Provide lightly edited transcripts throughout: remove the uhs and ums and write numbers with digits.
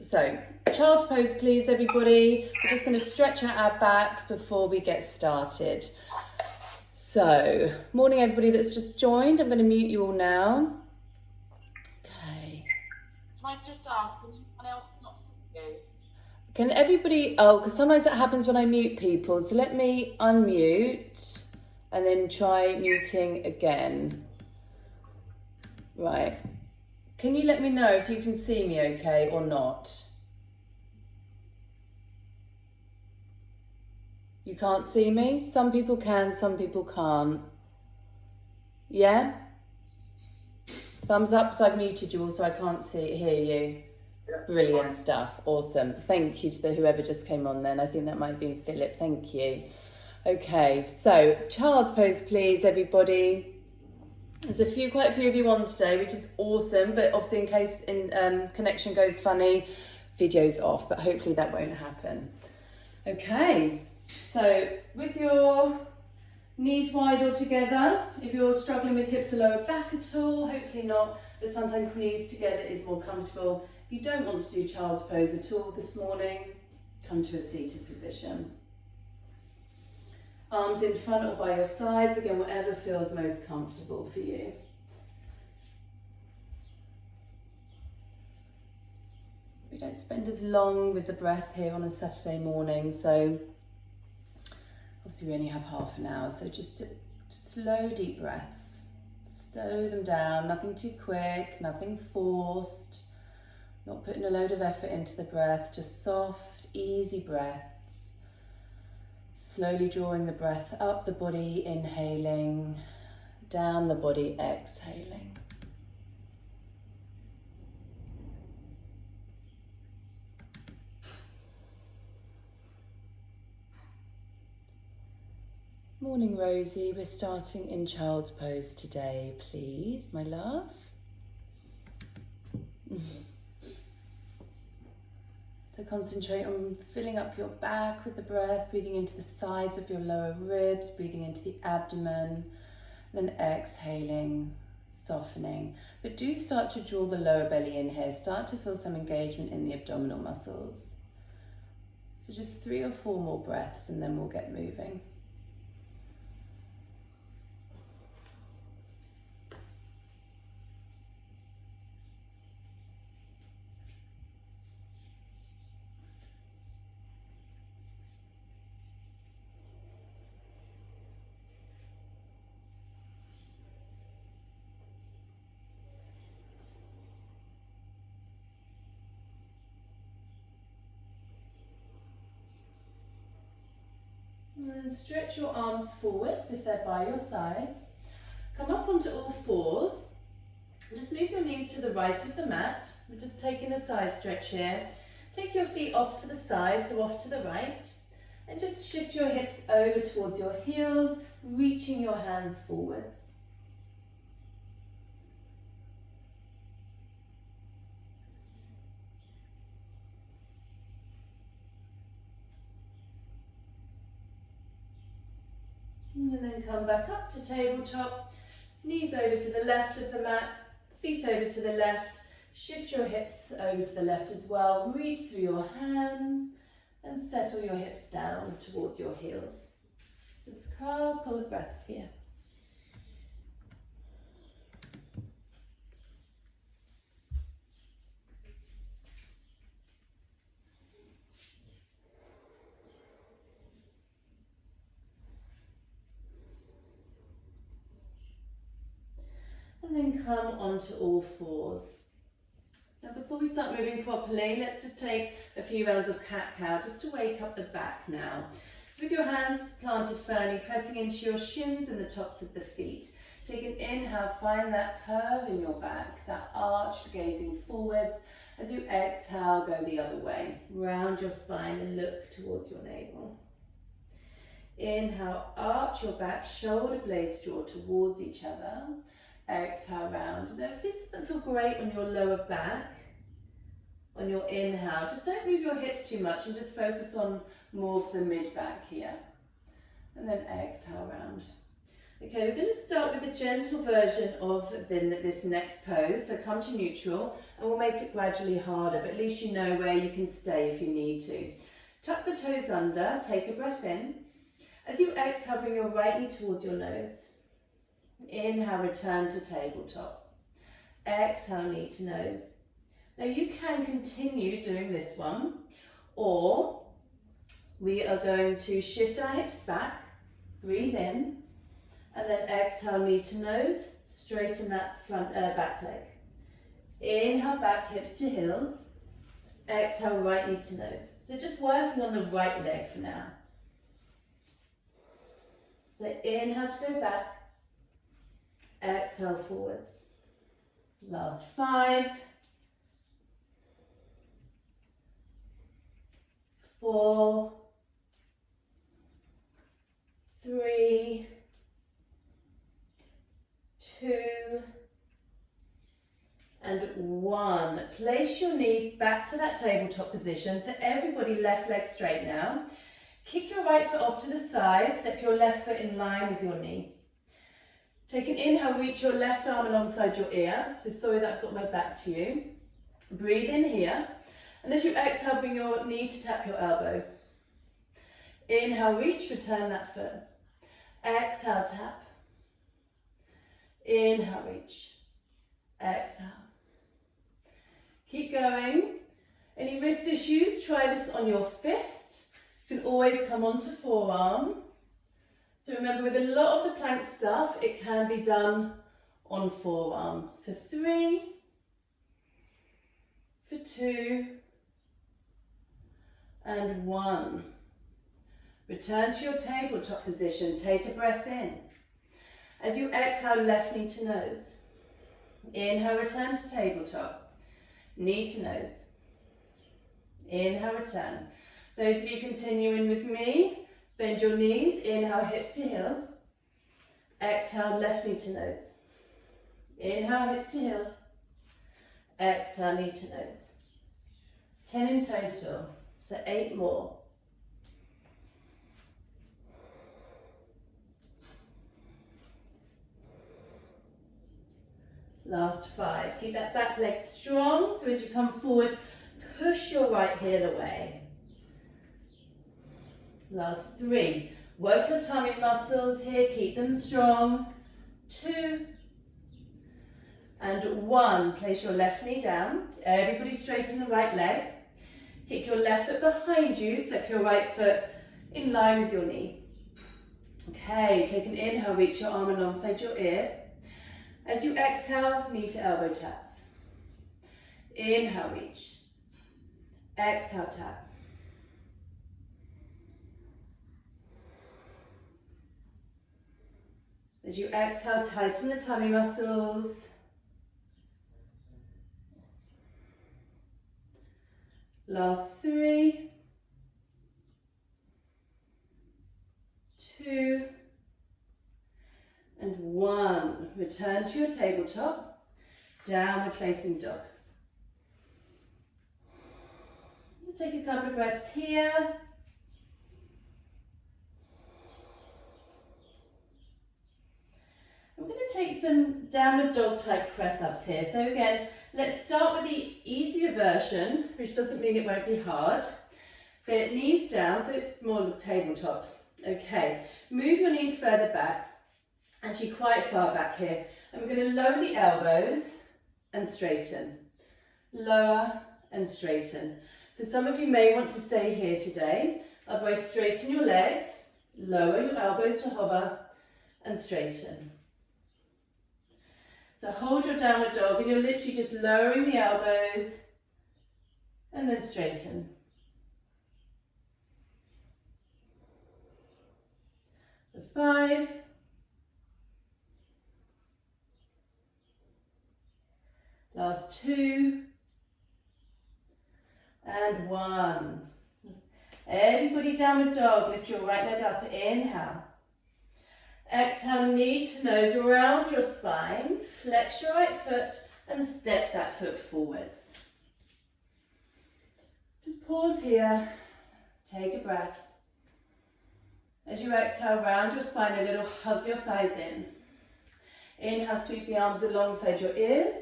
So, child's pose please everybody. We're just going to stretch out our backs before we get started. So, morning everybody that's just joined. I'm going to mute you all now. Okay. Can I just ask, can anyone else not see you? Can everybody, because sometimes that happens when I mute people. So let me unmute and then try muting again. Right. Can you let me know if you can see me okay or not? You can't see me? Some people can, some people can't. Yeah? Thumbs up, so I've muted you all so I can't hear you. Brilliant stuff. Awesome. Thank you to whoever just came on then. I think that might have been Philip. Thank you. Okay, so child's pose please everybody. There's quite a few of you on today, which is awesome, but obviously in case connection goes funny, video's off, but hopefully that won't happen. Okay, so with your knees wide or together, if you're struggling with hips or lower back at all, hopefully not, but sometimes knees together is more comfortable. If you don't want to do child's pose at all this morning, come to a seated position. Arms in front or by your sides, again, whatever feels most comfortable for you. We don't spend as long with the breath here on a Saturday morning, so obviously we only have half an hour, so just slow, deep breaths. Slow them down, nothing too quick, nothing forced, not putting a load of effort into the breath, just soft, easy breaths. Slowly drawing the breath up the body, inhaling, down the body, exhaling. Morning, Rosie. We're starting in child's pose today, please, my love. So concentrate on filling up your back with the breath, breathing into the sides of your lower ribs, breathing into the abdomen, then exhaling, softening. But do start to draw the lower belly in here. Start to feel some engagement in the abdominal muscles. So just 3 or 4 more breaths and then we'll get moving. And then stretch your arms forwards if they're by your sides. Come up onto all fours. Just move your knees to the right of the mat. We're just taking a side stretch here. Take your feet off to the side, so off to the right. And just shift your hips over towards your heels, reaching your hands forwards. And then come back up to tabletop, knees over to the left of the mat, feet over to the left, shift your hips over to the left as well, reach through your hands and settle your hips down towards your heels. Just a couple of breaths here. And then come onto all fours. Now before we start moving properly, let's just take a few rounds of cat-cow just to wake up the back now. So with your hands planted firmly, pressing into your shins and the tops of the feet. Take an inhale, find that curve in your back, that arch gazing forwards. As you exhale, go the other way. Round your spine and look towards your navel. Inhale, arch your back, shoulder blades draw towards each other. Exhale, round. Now if this doesn't feel great on your lower back, on your inhale, just don't move your hips too much and just focus on more of the mid back here. And then exhale, round. Okay, we're going to start with a gentle version of this next pose. So come to neutral and we'll make it gradually harder, but at least you know where you can stay if you need to. Tuck the toes under, take a breath in. As you exhale, bring your right knee towards your nose. Inhale, return to tabletop. Exhale, knee to nose. Now you can continue doing this one, or we are going to shift our hips back, breathe in, and then exhale, knee to nose, straighten that back leg. Inhale, back hips to heels. Exhale, right knee to nose. So just working on the right leg for now. So inhale to go back. Exhale, forwards. Last 5, 4, 3, 2, and 1. Place your knee back to that tabletop position. So everybody left leg straight now. Kick your right foot off to the side. Step your left foot in line with your knee. Take an inhale, reach your left arm alongside your ear. So sorry that I've got my back to you. Breathe in here. And as you exhale, bring your knee to tap your elbow. Inhale, reach, return that foot. Exhale, tap. Inhale, reach. Exhale. Keep going. Any wrist issues, try this on your fist. You can always come onto forearm. So remember, with a lot of the plank stuff, it can be done on forearm. For 3, for 2, and 1. Return to your tabletop position. Take a breath in. As you exhale, left knee to nose. Inhale, return to tabletop. Knee to nose. Inhale, return. Those of you continuing with me, bend your knees. Inhale, hips to heels. Exhale, left knee to nose. Inhale, hips to heels. Exhale, knee to nose. 10 in total. So 8 more. Last 5. Keep that back leg strong. So as you come forwards, push your right heel away. Last 3. Work your tummy muscles here. Keep them strong. 2. And 1. Place your left knee down. Everybody straighten the right leg. Kick your left foot behind you. Step your right foot in line with your knee. Okay, take an inhale. Reach your arm alongside your ear. As you exhale, knee to elbow taps. Inhale, reach. Exhale, tap. As you exhale, tighten the tummy muscles. Last 3, 2, and 1. Return to your tabletop, downward facing dog. Just take a couple of breaths here. We're going to take some downward dog type press ups here. So again, let's start with the easier version, which doesn't mean it won't be hard. Put knees down, so it's more tabletop. Okay, move your knees further back. Actually quite far back here, and we're going to lower the elbows and straighten, lower and straighten. So some of you may want to stay here today, otherwise straighten your legs, lower your elbows to hover and straighten. So hold your downward dog and you're literally just lowering the elbows and then straighten. For 5, last 2, and 1. Everybody downward dog, lift your right leg up, inhale. Exhale, knee to nose around your spine, flex your right foot and step that foot forwards. Just pause here, take a breath. As you exhale, round your spine a little, hug your thighs in. Inhale, sweep the arms alongside your ears.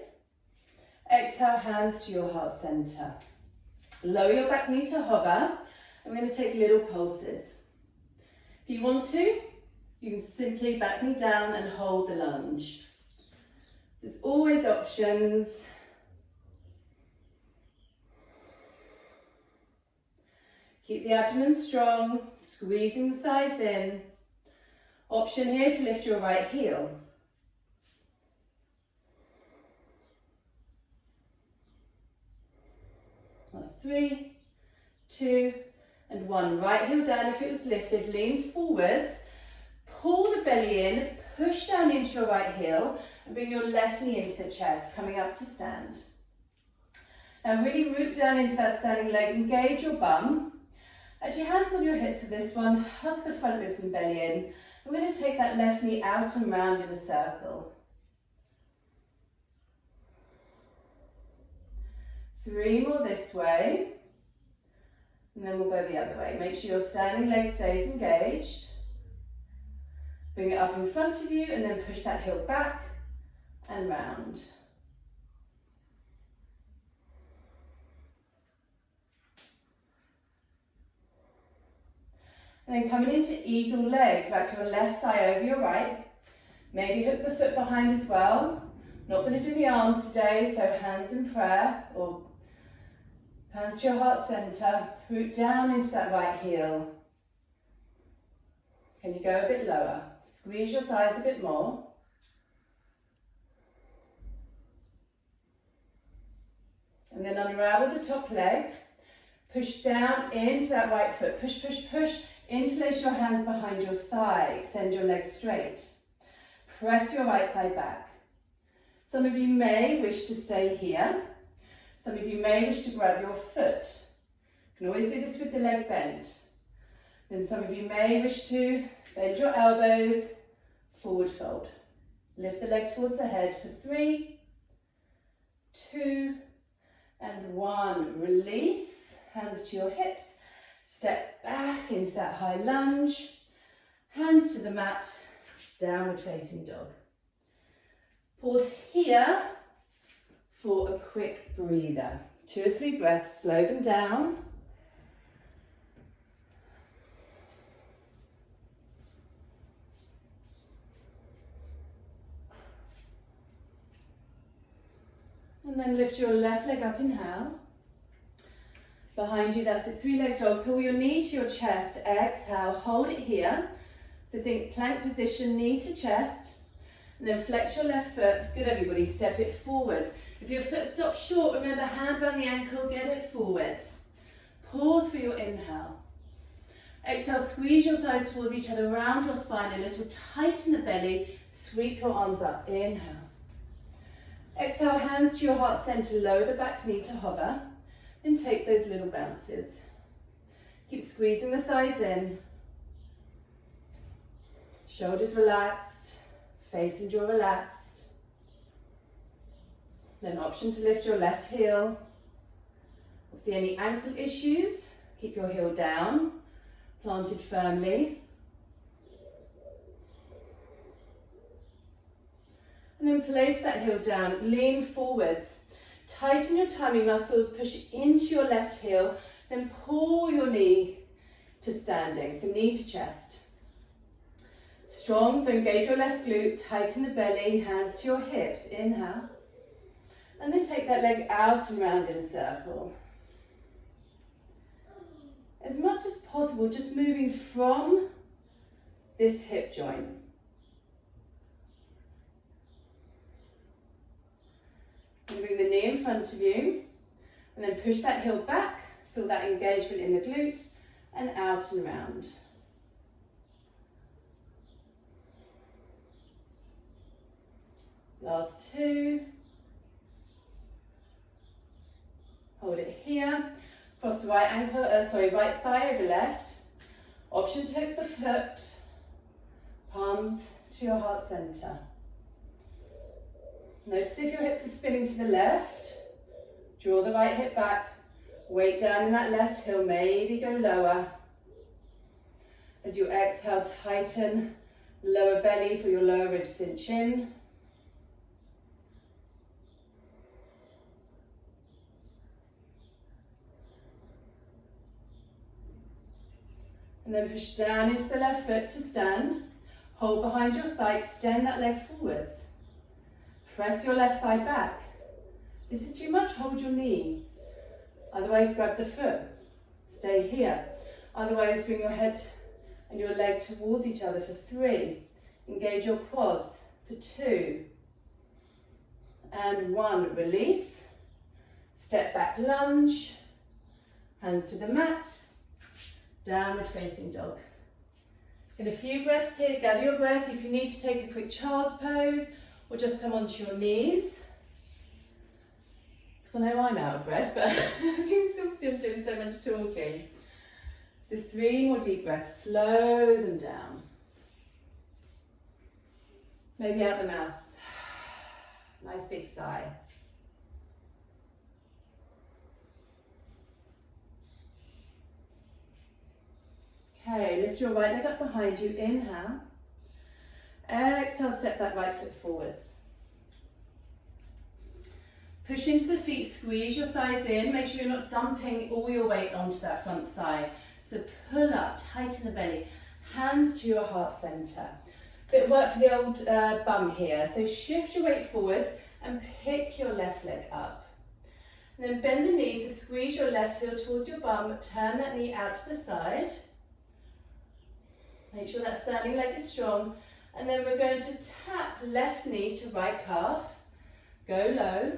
Exhale, hands to your heart center. Lower your back knee to hover. I'm going to take little pulses. If you want to, you can simply back knee down and hold the lunge. So there's always options. Keep the abdomen strong, squeezing the thighs in. Option here to lift your right heel. That's 3, 2, and 1. Right heel down if it was lifted, lean forwards, pull the belly in, push down into your right heel, and bring your left knee into the chest, coming up to stand. Now really root down into that standing leg, engage your bum. Actually, hands on your hips for this one, hug the front ribs and belly in. We're going to take that left knee out and round in a circle. 3 more this way, and then we'll go the other way. Make sure your standing leg stays engaged. Bring it up in front of you and then push that heel back and round. And then coming into eagle legs, wrap your left thigh over your right. Maybe hook the foot behind as well. Not going to do the arms today, so hands in prayer or hands to your heart center. Root down into that right heel. Can you go a bit lower? Squeeze your thighs a bit more. And then unravel the top leg. Push down into that right foot. Push, push, push. Interlace your hands behind your thigh. Extend your legs straight. Press your right thigh back. Some of you may wish to stay here. Some of you may wish to grab your foot. You can always do this with the leg bent. Then some of you may wish to bend your elbows, forward fold. Lift the leg towards the head for 3, 2, and 1. Release, hands to your hips. Step back into that high lunge. Hands to the mat, downward facing dog. Pause here for a quick breather. 2 or 3 breaths, slow them down. And then lift your left leg up, inhale. Behind you, that's a 3-leg dog. Pull your knee to your chest, exhale, hold it here. So think plank position, knee to chest. And then flex your left foot. Good, everybody, step it forwards. If your foot stops short, remember, hand around the ankle, get it forwards. Pause for your inhale. Exhale, squeeze your thighs towards each other, round your spine a little, tighten the belly, sweep your arms up, inhale. Exhale, hands to your heart center, lower the back knee to hover, and take those little bounces. Keep squeezing the thighs in. Shoulders relaxed, face and jaw relaxed. Then option to lift your left heel. Obviously any ankle issues, keep your heel down, planted firmly. And then place that heel down, lean forwards. Tighten your tummy muscles, push into your left heel, then pull your knee to standing, so knee to chest. Strong, so engage your left glute, tighten the belly, hands to your hips, inhale. And then take that leg out and round in a circle. As much as possible, just moving from this hip joint. And bring the knee in front of you, and then push that heel back, feel that engagement in the glute, and out and round. Last 2. Hold it here. Cross the right ankle, right thigh over left. Option to hook the foot, palms to your heart center. Notice if your hips are spinning to the left, draw the right hip back, weight down in that left heel, maybe go lower. As you exhale, tighten lower belly for your lower ribs cinch in. And then push down into the left foot to stand. Hold behind your thigh, extend that leg forwards. Press your left thigh back. If this is too much, hold your knee. Otherwise, grab the foot. Stay here. Otherwise, bring your head and your leg towards each other for 3. Engage your quads for 2. And 1. Release. Step back lunge. Hands to the mat. Downward facing dog. Get a few breaths here. Gather your breath. If you need to take a quick child's pose or just come onto your knees. Because I know I'm out of breath, but I'm doing so much talking. So 3 more deep breaths. Slow them down. Maybe out the mouth. Nice big sigh. Okay, lift your right leg up behind you, inhale. Exhale, step that right foot forwards. Push into the feet, squeeze your thighs in, make sure you're not dumping all your weight onto that front thigh. So pull up, tighten the belly, hands to your heart centre. Bit of work for the old bum here, so shift your weight forwards and pick your left leg up. And then bend the knees, so squeeze your left heel towards your bum, turn that knee out to the side. Make sure that standing leg is strong. And then we're going to tap left knee to right calf. Go low.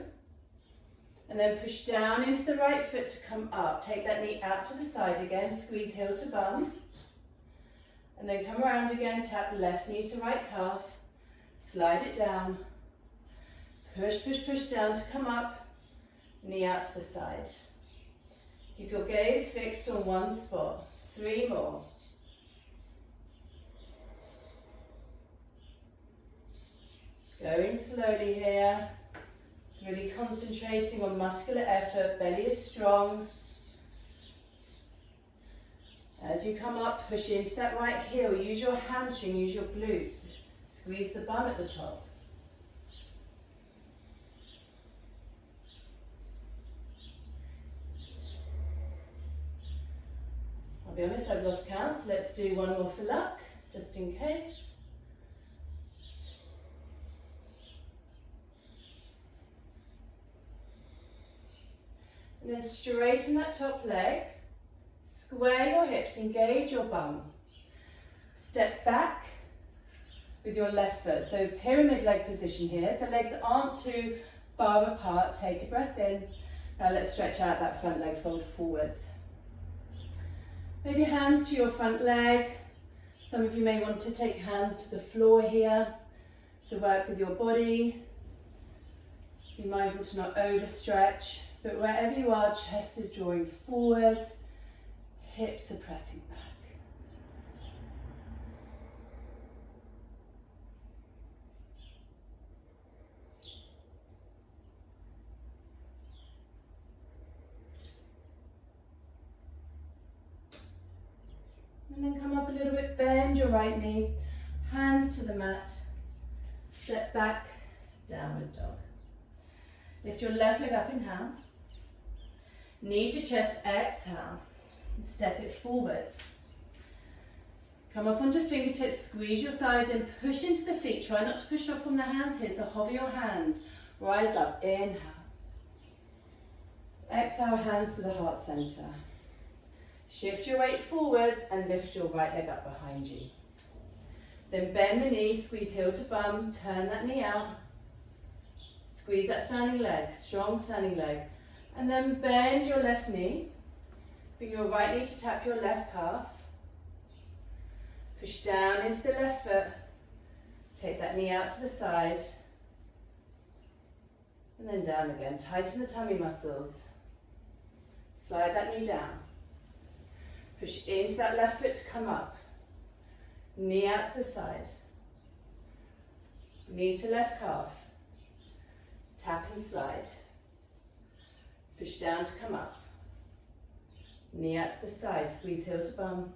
And then push down into the right foot to come up. Take that knee out to the side again. Squeeze heel to bum. And then come around again. Tap left knee to right calf. Slide it down. Push, push, push down to come up. Knee out to the side. Keep your gaze fixed on one spot. 3 more. Going slowly here, really concentrating on muscular effort, belly is strong. As you come up, push into that right heel, use your hamstring, use your glutes, squeeze the bum at the top. I'll be honest, I've lost count, so let's do 1 more for luck, just in case. And then straighten that top leg, square your hips, engage your bum. Step back with your left foot. So pyramid leg position here. So legs aren't too far apart. Take a breath in. Now let's stretch out that front leg, fold forwards. Maybe hands to your front leg. Some of you may want to take hands to the floor here. So work with your body. Be mindful to not overstretch. But wherever you are, chest is drawing forwards, hips are pressing back. And then come up a little bit, bend your right knee, hands to the mat, step back, downward dog. Lift your left leg up, inhale. Knee to chest, exhale, and step it forwards. Come up onto fingertips, squeeze your thighs in, push into the feet. Try not to push off from the hands here, so hover your hands. Rise up, inhale. Exhale, hands to the heart center. Shift your weight forwards and lift your right leg up behind you. Then bend the knee, squeeze heel to bum, turn that knee out. Squeeze that standing leg, strong standing leg. And then bend your left knee. Bring your right knee to tap your left calf. Push down into the left foot. Take that knee out to the side. And then down again. Tighten the tummy muscles. Slide that knee down. Push into that left foot to come up. Knee out to the side. Knee to left calf. Tap and slide. Push down to come up. Knee out to the side, squeeze heel to bum.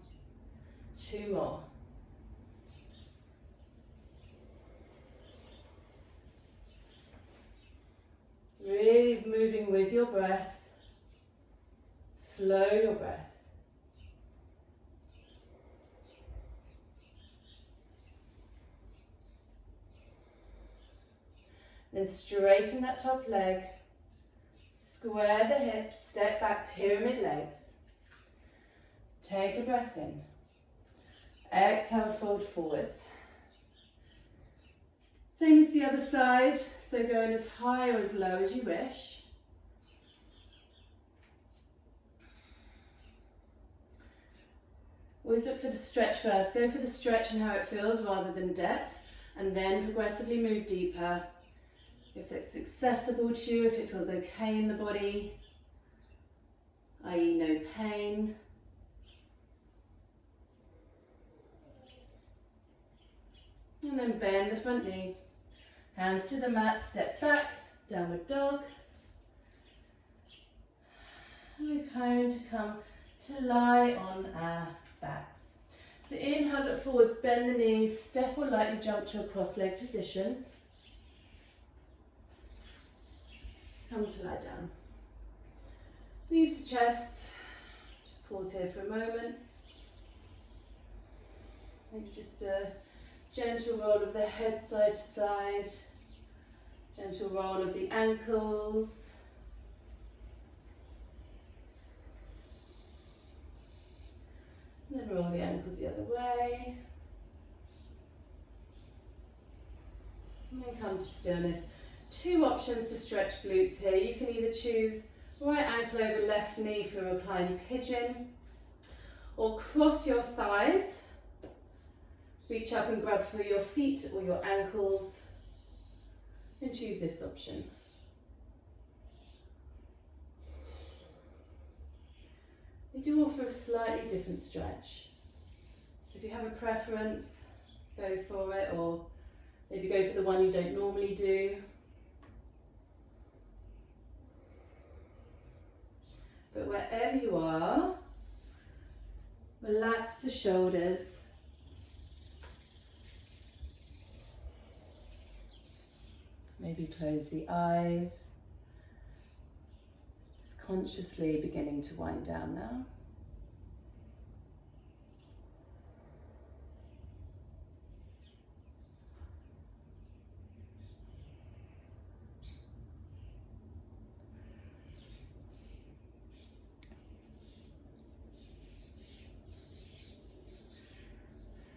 2 more. Really moving with your breath. Slow your breath. Then straighten that top leg. Square the hips, step back, pyramid legs. Take a breath in. Exhale, fold forwards. Same as the other side, so going as high or as low as you wish. Always look for the stretch first. Go for the stretch and how it feels rather than depth, and then progressively move deeper. If it's accessible to you, if it feels okay in the body, i.e. no pain. And then bend the front knee. Hands to the mat, step back, downward dog. And we're going to come to lie on our backs. So inhale, look forwards, bend the knees, step or lightly jump to a cross-leg position. Come to lie down. Knees to chest. Just pause here for a moment. Maybe just a gentle roll of the head side to side. Gentle roll of the ankles. And then roll the ankles the other way. And then come to stillness. 2 options to stretch glutes here. You can either choose right ankle over left knee for reclining pigeon, or cross your thighs, reach up and grab for your feet or your ankles, and choose this option. They do offer a slightly different stretch. So if you have a preference, go for it, or maybe go for the one you don't normally do. But wherever you are, relax the shoulders. Maybe close the eyes. Just consciously beginning to wind down now.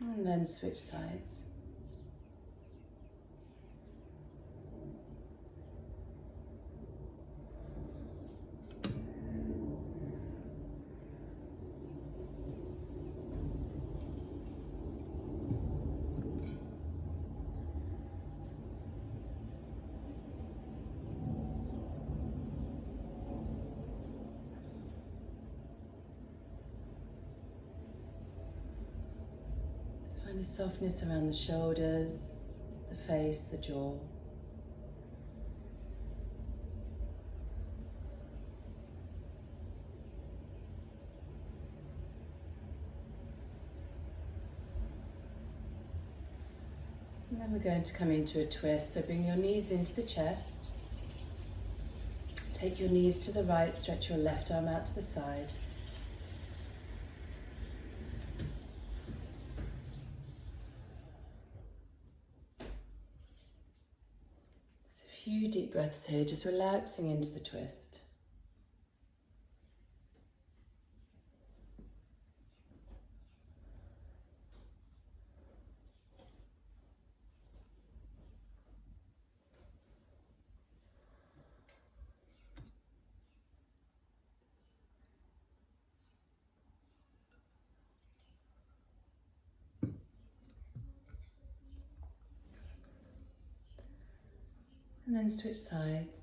And then switch sides. Find a softness around the shoulders, the face, the jaw. And then we're going to come into a twist. So bring your knees into the chest. Take your knees to the right, stretch your left arm out to the side. Few deep breaths here, just relaxing into the twist. And then switch sides.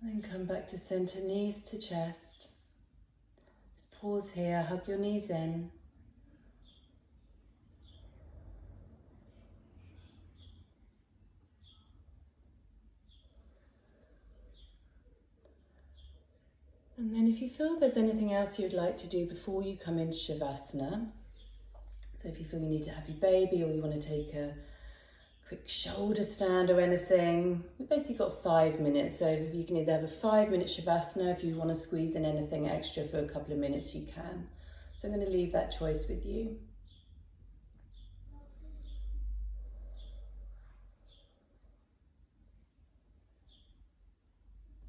Then come back to center, knees to chest. Just pause here, hug your knees in. And then if you feel there's anything else you'd like to do before you come into Shavasana, so if you feel you need to have your baby or you want to take a quick shoulder stand or anything, we've basically got 5 minutes, so you can either have a 5-minute Shavasana. If you want to squeeze in anything extra for a couple of minutes, you can. So I'm going to leave that choice with you.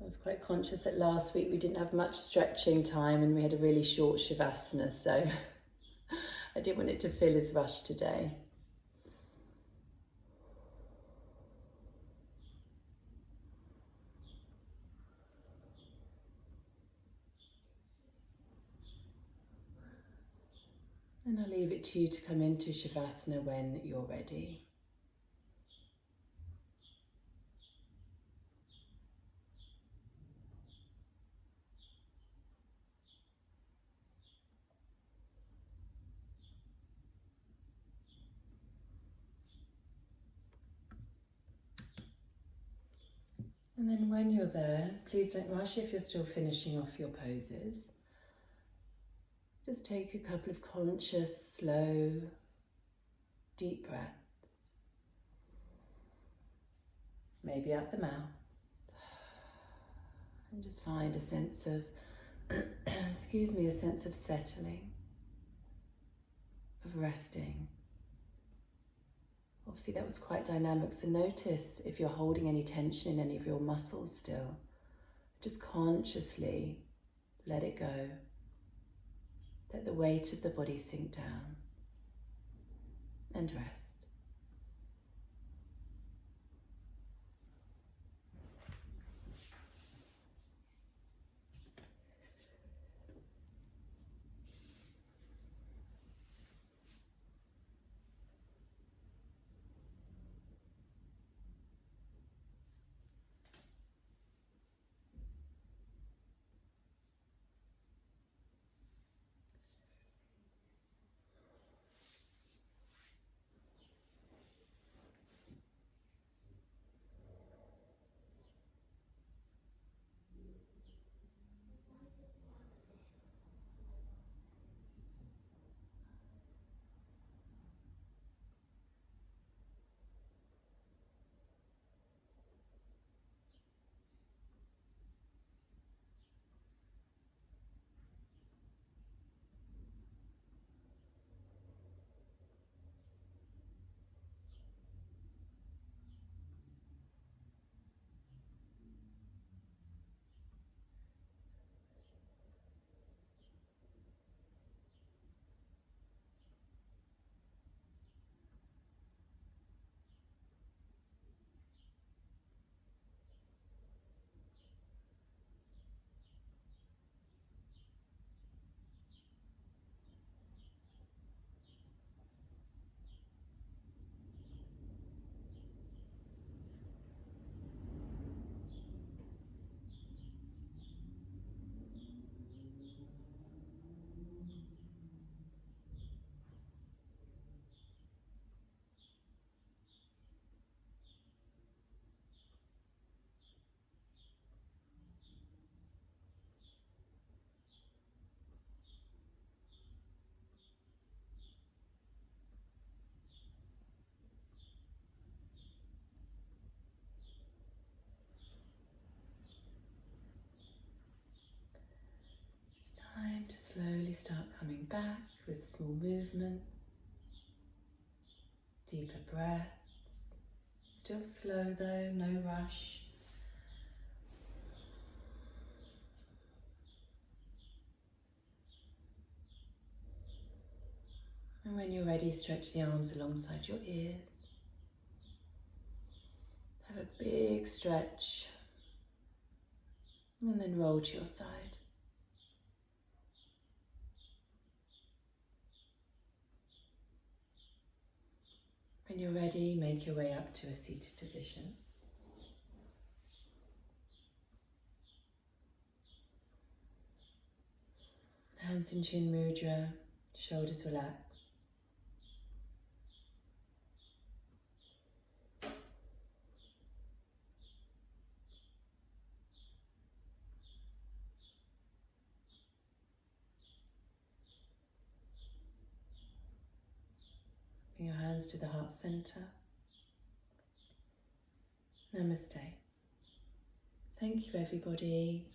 I was quite conscious that last week we didn't have much stretching time and we had a really short Shavasana, so I didn't want it to feel as rushed today. And I'll leave it to you to come into Shavasana when you're ready. And then when you're there, please don't rush if you're still finishing off your poses. Just take a couple of conscious, slow, deep breaths. Maybe out the mouth. And just find a sense of, excuse me, a sense of settling, of resting. Obviously that was quite dynamic, so notice if you're holding any tension in any of your muscles still. Just consciously let it go. Let the weight of the body sink down and rest. Time to slowly start coming back with small movements, deeper breaths, still slow though, no rush. And when you're ready, stretch the arms alongside your ears. Have a big stretch and then roll to your side. When you're ready, make your way up to a seated position. Hands in Chin Mudra, shoulders relax. Bring your hands to the heart center. Namaste. Thank you, everybody.